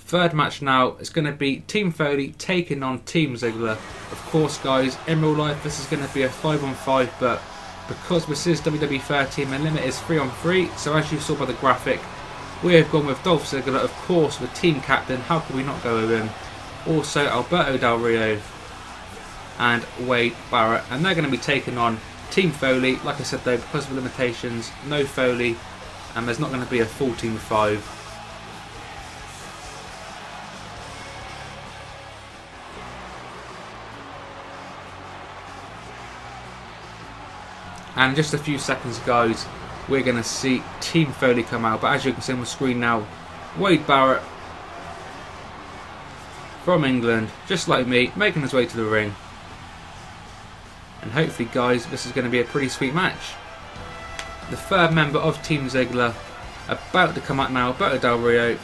Third match now is going to be Team Foley taking on Team Ziggler. Of course, guys, in real life this is going to be a 5-on-5, but because this is WWE 13, the limit is 3-on-3. So as you saw by the graphic, we have gone with Dolph Ziggler, of course, the team captain. How could we not go with him? Also, Alberto Del Rio and Wade Barrett, and they're going to be taking on Team Foley. Like I said though, because of the limitations, no Foley, and there's not going to be a full team of 5. And in just a few seconds, guys, we're going to see Team Foley come out. But as you can see on the screen now, Wade Barrett from England, just like me, making his way to the ring. And hopefully, guys, this is going to be a pretty sweet match. The third member of Team Ziggler about to come out now, Alberto Del Rio.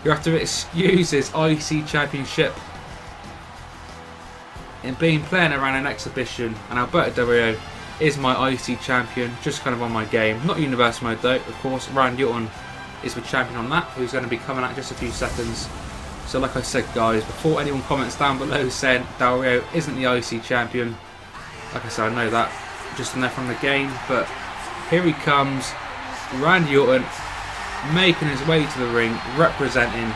You have to excuse his IC Championship in being playing around an exhibition, and Alberto Del Rio is my IC Champion, just kind of on my game. Not Universe Mode though, of course. Randy Orton is the champion on that, who's going to be coming out in just a few seconds. So like I said, guys, before anyone comments down below saying Del Rio isn't the IC Champion, like I said, I know that just enough from the game, but here he comes, Randy Orton, making his way to the ring, representing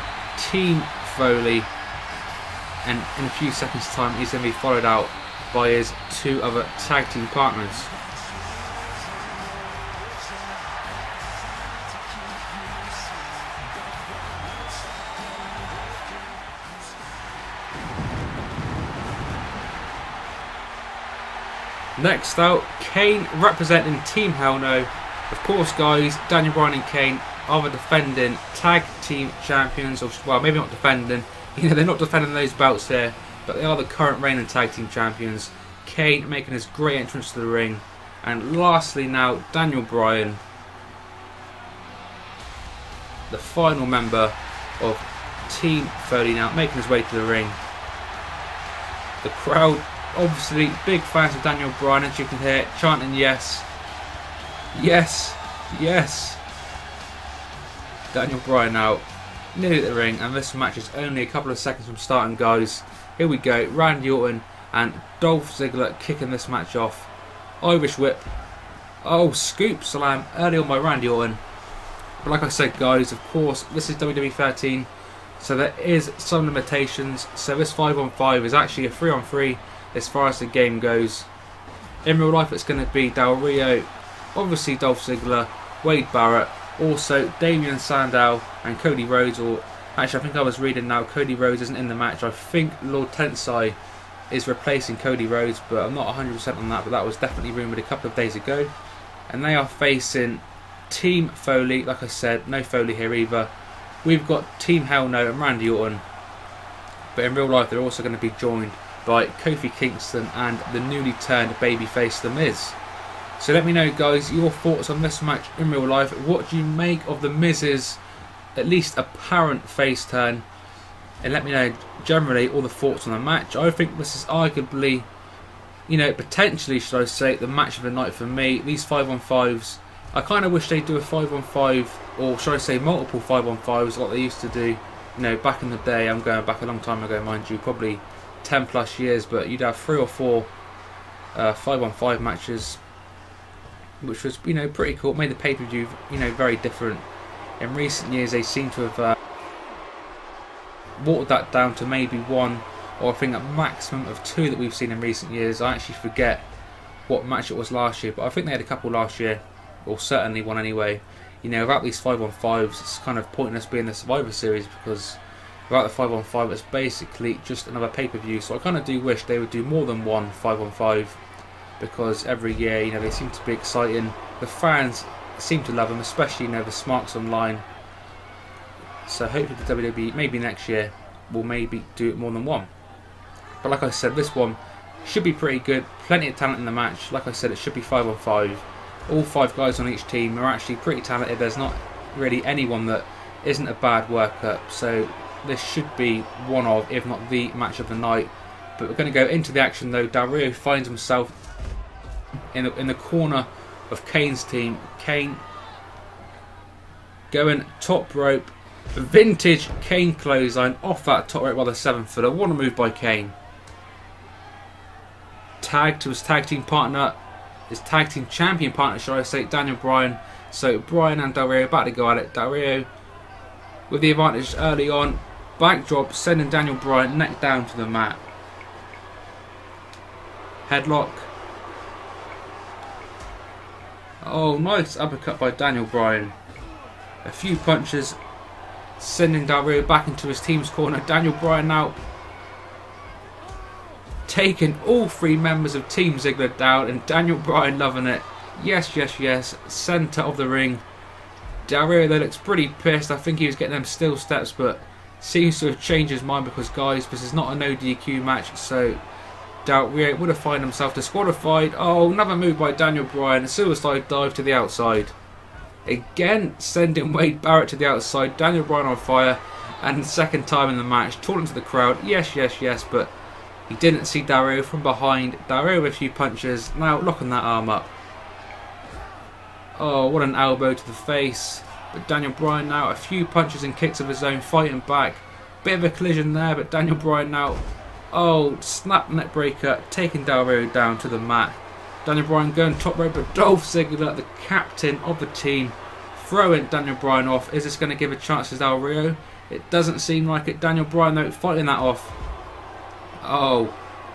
Team Foley, and in a few seconds time he's going to be followed out by his 2 other tag team partners. Next out, Kane representing Team Hell No. Of course, guys, Daniel Bryan and Kane are the defending tag team champions, or well, maybe not defending, you know, they're not defending those belts here, but they are the current reigning tag team champions. Kane making his great entrance to the ring, and lastly now, Daniel Bryan, the final member of Team Foley, now making his way to the ring. The crowd, obviously big fans of Daniel Bryan, as you can hear, chanting yes, yes, yes. Daniel Bryan now nearly at the ring, and this match is only a couple of seconds from starting, guys. Here we go, Randy Orton and Dolph Ziggler kicking this match off. Irish whip. Oh, scoop slam early on by Randy Orton. But like I said, guys, of course, this is WWE 13, so there is some limitations. So this 5-on-5 is actually a 3-on-3 as far as the game goes. In real life, it's going to be Del Rio, obviously Dolph Ziggler, Wade Barrett, also Damien Sandow and Cody Rhodes. Or actually, I think I was reading now, Cody Rhodes isn't in the match. I think Lord Tensai is replacing Cody Rhodes, but I'm not 100% on that, but that was definitely rumoured a couple of days ago. And they are facing Team Foley. Like I said, no Foley here either. We've got Team Hell No and Randy Orton, but in real life they're also going to be joined by Kofi Kingston and the newly turned babyface The Miz. So let me know, guys, your thoughts on this match in real life. What do you make of The Miz's at least apparent face turn? And let me know generally all the thoughts on the match. I think this is arguably, you know, potentially, should I say, the match of the night for me. These 5-on-5s, I kind of wish they'd do a 5-on-5, or should I say multiple 5-on-5s like they used to do, you know, back in the day. I'm going back a long time ago, mind you, probably 10 plus years, but you'd have 3 or 4 5-on-5 matches, which was, you know, pretty cool. It made the pay-per-view, you know, very different. In recent years they seem to have watered that down to maybe 1, or I think a maximum of 2 that we've seen in recent years. I actually forget what match it was last year, but I think they had a couple last year, or certainly 1 anyway. You know, without these 5-on-5s, it's kind of pointless being the Survivor Series, because without the 5-on-5 it's basically just another pay-per-view. So I kind of do wish they would do more than 1 5-on-5, because every year, you know, they seem to be exciting. The fans seem to love them, especially, you know, the smarks online. So hopefully the WWE, maybe next year, will maybe do it more than 1. But like I said, this one should be pretty good. Plenty of talent in the match. Like I said, it should be 5-on-5. All 5 guys on each team are actually pretty talented. There's not really anyone that isn't a bad worker. So this should be one of, if not the match of the night. But we're going to go into the action though. Del Rio finds himself in the corner of Kane's team. Kane going top rope, vintage Kane clothesline off that top rope by the 7-footer. What a move by Kane. Tag to his tag team partner, his tag team champion partner, shall I say, Daniel Bryan. So Bryan and Del Rio about to go at it. Del Rio with the advantage early on. Backdrop sending Daniel Bryan neck down to the mat. Headlock. Oh, nice uppercut by Daniel Bryan. A few punches sending Del Rio back into his team's corner. Daniel Bryan now taking all three members of Team Ziggler down, and Daniel Bryan loving it. Yes, yes, yes. Centre of the ring. Del Rio though looks pretty pissed. I think he was getting them steel steps, but seems to have changed his mind because, guys, this is not a no DQ match, so Del Rio would have found himself disqualified. Oh, another move by Daniel Bryan. A suicide dive to the outside. Again, sending Wade Barrett to the outside. Daniel Bryan on fire. And the second time in the match, taunting to the crowd. Yes, yes, yes, but he didn't see Del Rio from behind. Del Rio with a few punches. Now locking that arm up. Oh, what an elbow to the face. But Daniel Bryan now a few punches and kicks of his own, fighting back. Bit of a collision there, but Daniel Bryan now, oh, snap neck breaker, taking Del Rio down to the mat. Daniel Bryan going top rope, but Dolph Ziggler, the captain of the team, throwing Daniel Bryan off. Is this going to give a chance to Del Rio? It doesn't seem like it. Daniel Bryan though fighting that off. Oh,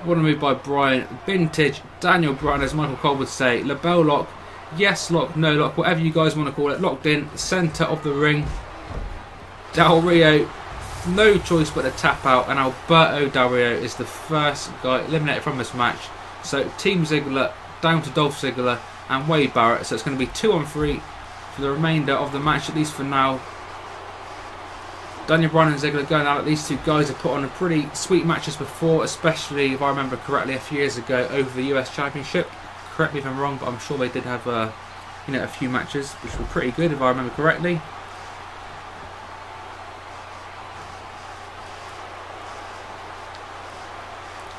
what a move by Bryan. Vintage Daniel Bryan, as Michael Cole would say. LeBell lock. Yes lock, no lock, whatever you guys want to call it. Locked in, centre of the ring. Del Rio, no choice but to tap out, and Alberto Del Rio is the first guy eliminated from this match. So Team Ziggler down to Dolph Ziggler and Wade Barrett. So it's going to be 2-on-3 for the remainder of the match, at least for now. Daniel Bryan and Ziggler going out. These two guys have put on a pretty sweet matches before, especially, if I remember correctly, a few years ago over the US Championship. Correct me if I'm wrong, but I'm sure they did have you know, a few matches which were pretty good, if I remember correctly.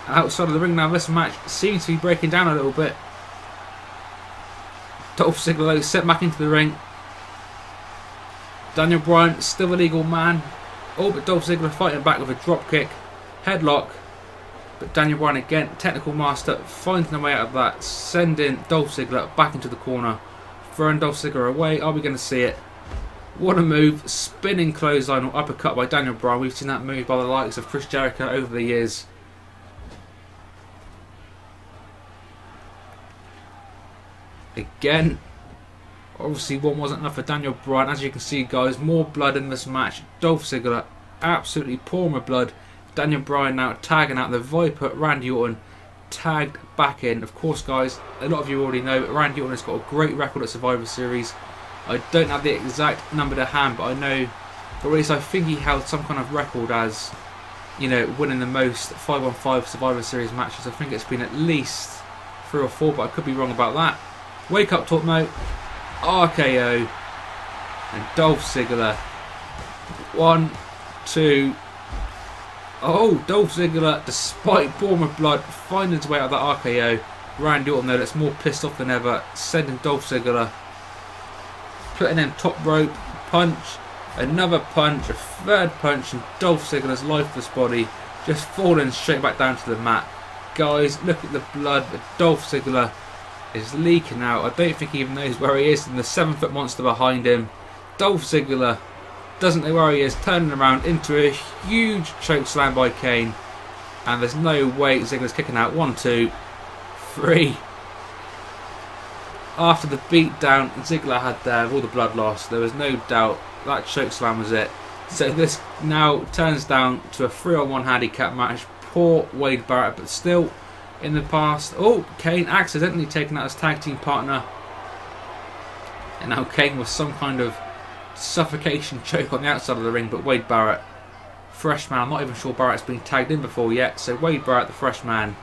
Outside of the ring now, this match seems to be breaking down a little bit. Dolph Ziggler set back into the ring. Daniel Bryan still a legal man. Oh, but Dolph Ziggler fighting back with a drop kick, headlock. But Daniel Bryan again, technical master, finding a way out of that, sending Dolph Ziggler back into the corner, throwing Dolph Ziggler away. Are we going to see it? What a move! Spinning clothesline or uppercut by Daniel Bryan. We've seen that move by the likes of Chris Jericho over the years. Again, obviously one wasn't enough for Daniel Bryan. As you can see, guys, more blood in this match. Dolph Ziggler absolutely pouring with blood. Daniel Bryan now tagging out the Viper, Randy Orton, tagged back in. Of course, guys, a lot of you already know, but Randy Orton has got a great record at Survivor Series. I don't have the exact number to hand, but I know, or at least I think he held some kind of record as, you know, winning the most 5-on-5 Survivor Series matches. I think it's been at least 3 or 4, but I could be wrong about that. Wake up talk mode, RKO, and Dolph Ziggler. 1, 2. Oh, Dolph Ziggler, despite pouring with blood, finding his way out of that RKO. Randy Orton though, that's more pissed off than ever, sending Dolph Ziggler, putting him top rope, punch, another punch, a third punch, and Dolph Ziggler's lifeless body just falling straight back down to the mat. Guys, look at the blood that Dolph Ziggler is leaking out. I don't think he even knows where he is, and the 7-foot monster behind him. Dolph Ziggler doesn't know where he is, turning around into a huge choke slam by Kane, and there's no way Ziggler's kicking out. 1, 2, 3. After the beat down Ziggler had there with all the blood loss, there was no doubt that choke slam was it. So this now turns down to a 3-on-1 handicap match. Poor Wade Barrett, but still in the past. Oh, Kane accidentally taking out his tag team partner, and now Kane with some kind of suffocation choke on the outside of the ring. But Wade Barrett, fresh man, I'm not even sure Barrett's been tagged in before yet, so Wade Barrett, the fresh man,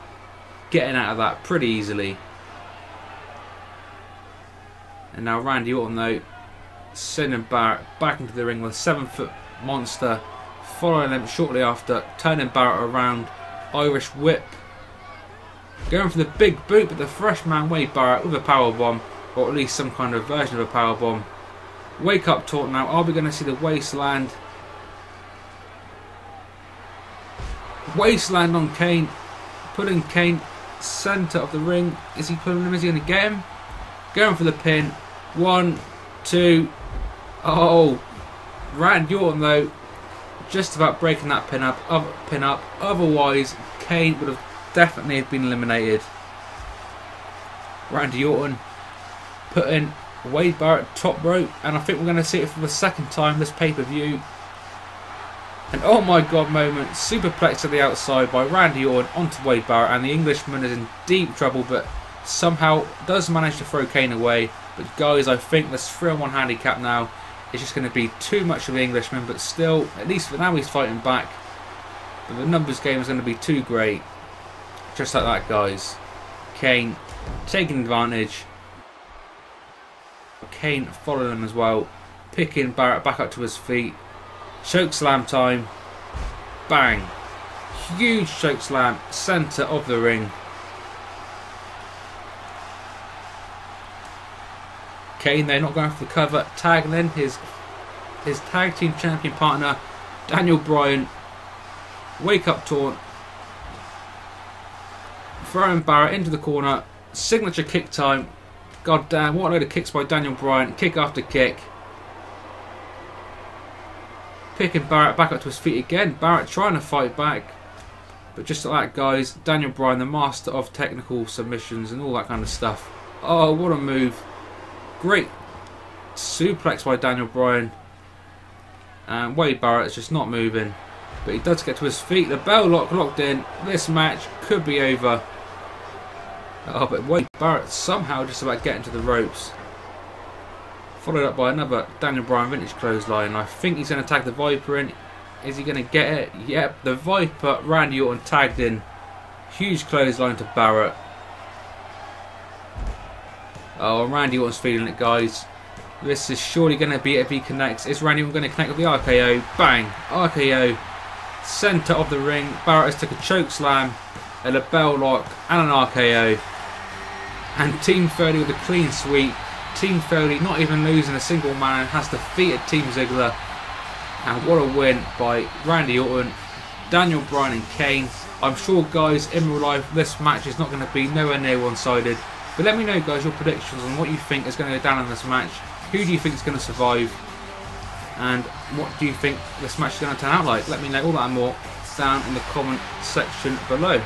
getting out of that pretty easily. And now Randy Orton though, sending Barrett back into the ring with a 7-foot monster, following him shortly after, turning Barrett around, Irish whip. Going for the big boot, but the freshman Wade Barrett with a powerbomb, or at least some kind of version of a powerbomb. Wake up taunt now. Are we going to see the wasteland? Wasteland on Kane. Putting Kane centre of the ring. Is he pulling him? Is he going to get him? Going for the pin. 1, 2. Oh, Randy Orton though, just about breaking that pin up. Otherwise, Kane would have definitely been eliminated. Randy Orton putting Wade Barrett top rope, and I think we're going to see it for the second time this pay-per-view. And oh my god moment, superplex to the outside by Randy Orton onto Wade Barrett, and the Englishman is in deep trouble, but somehow does manage to throw Kane away. But guys, I think this 3-on-1 handicap now is just going to be too much for the Englishman, but still, at least for now he's fighting back. But the numbers game is going to be too great. Just like that, guys. Kane taking advantage. Kane following him as well, picking Barrett back up to his feet. Choke slam time. Bang. Huge choke slam, centre of the ring. Kane, they're not going for the cover, tagging in his tag team champion partner, Daniel Bryan. Wake up taunt. Throwing Barrett into the corner. Signature kick time. God damn, what a load of kicks by Daniel Bryan. Kick after kick. Picking Barrett back up to his feet again. Barrett trying to fight back. But just like that, guys, Daniel Bryan, the master of technical submissions and all that kind of stuff. Oh, what a move. Great suplex by Daniel Bryan. And Wade Barrett's just not moving. But he does get to his feet. The bell locked in. This match could be over. Oh, but Wade Barrett somehow just about getting to the ropes. Followed up by another Daniel Bryan vintage clothesline. I think he's going to tag the Viper in. Is he going to get it? Yep, the Viper, Randy Orton tagged in. Huge clothesline to Barrett. Oh, Randy Orton's feeling it, guys. This is surely going to be it if he connects. Is Randy Orton going to connect with the RKO? Bang! RKO. Centre of the ring. Barrett has took a choke slam, and a bell lock, and an RKO. And Team Foley with a clean sweep. Team Foley not even losing a single man, has defeated Team Ziggler. And what a win by Randy Orton, Daniel Bryan and Kane. I'm sure, guys, in real life this match is not going to be nowhere near one-sided. But let me know, guys, your predictions on what you think is going to go down in this match. Who do you think is going to survive? And what do you think this match is going to turn out like? Let me know all that and more down in the comment section below.